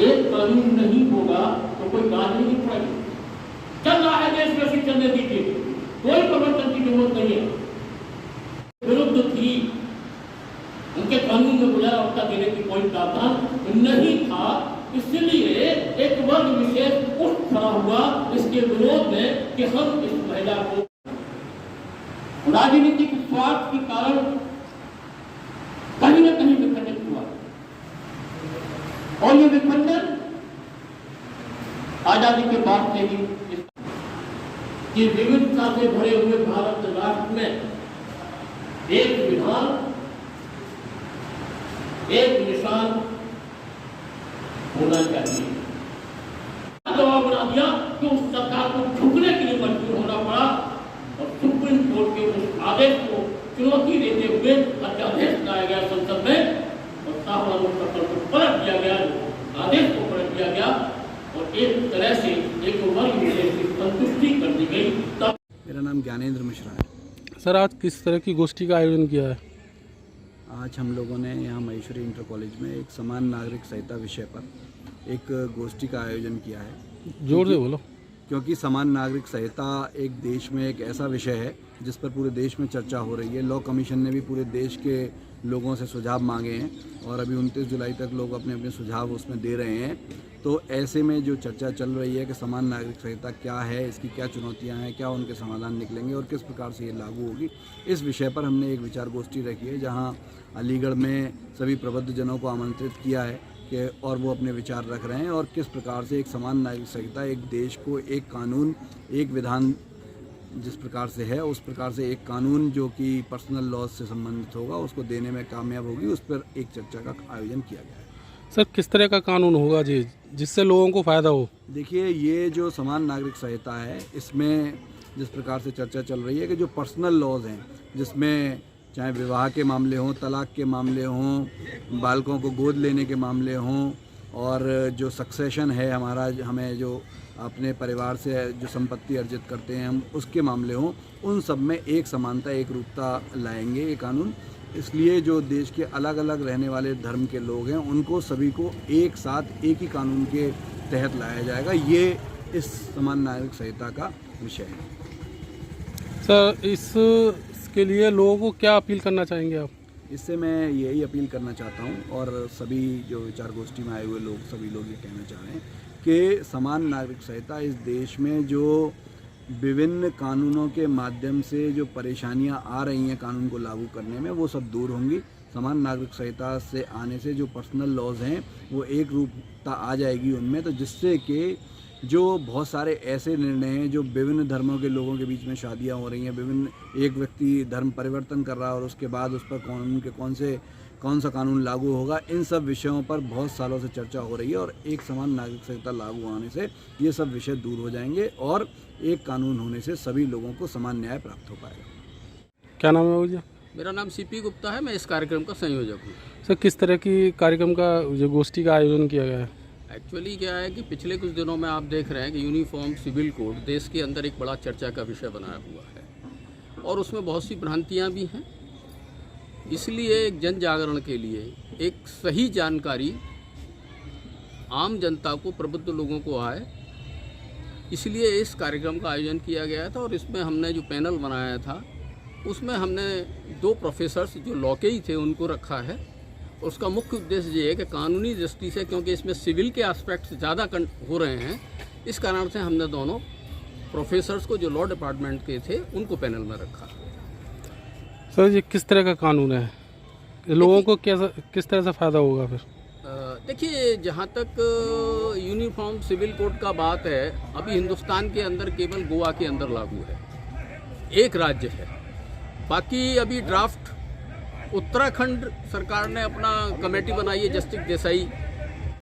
एक कानून नहीं होगा तो कोई बात नहीं पड़ेगी। चल रहा है देश में, शिक्षण चलने दीजिए, कोई परिवर्तन की जरूरत नहीं है। विरुद्ध थी, उनके कानून में गुजारा देने की कोई प्रावधान नहीं था, इसलिए एक वर्ग विशेष उठ खड़ा हुआ इसके विरोध में कि हम इस महिला को राजनीतिक स्वार्थ के कारण कहीं न कहीं विखंडित हुआ। और ये विखंडन आजादी के बाद से ही कि विविधता से भरे हुए भारत राष्ट्र में एक विधान, एक निशान होना चाहिए। जवाब बना दिया कि उस सरकार को झुकने के लिए मजबूर होना पड़ा और सुप्रीम कोर्ट के उस आदेश को चुनौती देते हुए अध्यादेश लाया गया संसद में और शाहबानो सत्तर को पलट दिया गया, आदेश को पलट दिया गया और एक तरह से एक वर्ग विशेष की संतुष्टि कर दी गई। मेरा नाम ज्ञानेंद्र मिश्रा है। सर, आज किस तरह की गोष्ठी का आयोजन किया है? आज हम लोगों ने यहाँ महेश्वरी इंटर कॉलेज में एक समान नागरिक संहिता विषय पर एक गोष्ठी का आयोजन किया है। जोर से बोलो। क्योंकि समान नागरिक संहिता एक देश में एक ऐसा विषय है जिस पर पूरे देश में चर्चा हो रही है। लॉ कमीशन ने भी पूरे देश के लोगों से सुझाव मांगे हैं और अभी 29 जुलाई तक लोग अपने अपने सुझाव उसमें दे रहे हैं। तो ऐसे में जो चर्चा चल रही है कि समान नागरिक संहिता क्या है, इसकी क्या चुनौतियां हैं, क्या उनके समाधान निकलेंगे और किस प्रकार से ये लागू होगी, इस विषय पर हमने एक विचार गोष्ठी रखी है जहां अलीगढ़ में सभी प्रबुद्धजनों को आमंत्रित किया है कि और वो अपने विचार रख रहे हैं और किस प्रकार से एक समान नागरिक संहिता एक देश को एक कानून, एक विधान जिस प्रकार से है उस प्रकार से एक कानून जो कि पर्सनल लॉज से संबंधित होगा उसको देने में कामयाब होगी, उस पर एक चर्चा का आयोजन किया गया है। सर, किस तरह का कानून होगा जी जिससे लोगों को फ़ायदा हो? देखिए, ये जो समान नागरिक संहिता है इसमें जिस प्रकार से चर्चा चल रही है कि जो पर्सनल लॉज हैं जिसमें चाहे विवाह के मामले हों, तलाक के मामले हों, बालकों को गोद लेने के मामले हों और जो सक्सेशन है हमारा, हमें जो अपने परिवार से जो संपत्ति अर्जित करते हैं हम उसके मामले हों, उन सब में एक समानता, एक रूपता लाएंगे ये कानून। इसलिए जो देश के अलग अलग रहने वाले धर्म के लोग हैं उनको सभी को एक साथ एक ही कानून के तहत लाया जाएगा। ये इस समान नागरिक संहिता का विषय है। सर, इसके लिए लोगों को क्या अपील करना चाहेंगे आप? इससे मैं यही अपील करना चाहता हूँ और सभी जो विचार गोष्ठी में आए हुए लोग, सभी लोग ये कहना चाह रहे हैं कि समान नागरिक संहिता इस देश में जो विभिन्न कानूनों के माध्यम से जो परेशानियां आ रही हैं कानून को लागू करने में, वो सब दूर होंगी। समान नागरिक संहिता से आने से जो पर्सनल लॉज हैं वो एक रूपता आ जाएगी उनमें, तो जिससे कि जो बहुत सारे ऐसे निर्णय हैं जो विभिन्न धर्मों के लोगों के बीच में शादियां हो रही हैं, विभिन्न एक व्यक्ति धर्म परिवर्तन कर रहा है और उसके बाद उस पर कानून के कौन सा कानून लागू होगा, इन सब विषयों पर बहुत सालों से चर्चा हो रही है और एक समान नागरिक संहिता लागू होने से ये सब विषय दूर हो जाएंगे और एक कानून होने से सभी लोगों को समान न्याय प्राप्त हो पाएगा। क्या नाम है भैया? मेरा नाम सीपी गुप्ता है, मैं इस कार्यक्रम का संयोजक हूँ। सर, किस तरह की कार्यक्रम का जो गोष्ठी का आयोजन किया गया है? एक्चुअली क्या है कि पिछले कुछ दिनों में आप देख रहे हैं कि यूनिफॉर्म सिविल कोड देश के अंदर एक बड़ा चर्चा का विषय बनाया हुआ है और उसमें बहुत सी भ्रांतियाँ भी हैं। इसलिए एक जन जागरण के लिए एक सही जानकारी आम जनता को, प्रबुद्ध लोगों को आए, इसलिए इस कार्यक्रम का आयोजन किया गया था। और इसमें हमने जो पैनल बनाया था उसमें हमने 2 प्रोफेसर्स जो लॉ के ही थे उनको रखा है। उसका मुख्य उद्देश्य ये है कि कानूनी दृष्टि से, क्योंकि इसमें सिविल के एस्पेक्ट्स ज़्यादा हो रहे हैं, इस कारण से हमने दोनों प्रोफेसर्स को जो लॉ डिपार्टमेंट के थे उनको पैनल में रखा। सर, ये किस तरह का कानून है? लोगों को किस तरह से फ़ायदा होगा फिर? देखिए, जहाँ तक यूनिफॉर्म सिविल कोड का बात है, अभी हिंदुस्तान के अंदर केवल गोवा के अंदर लागू है, एक राज्य है। बाकी अभी ड्राफ्ट उत्तराखंड सरकार ने अपना कमेटी बनाई है, जस्टिस देसाई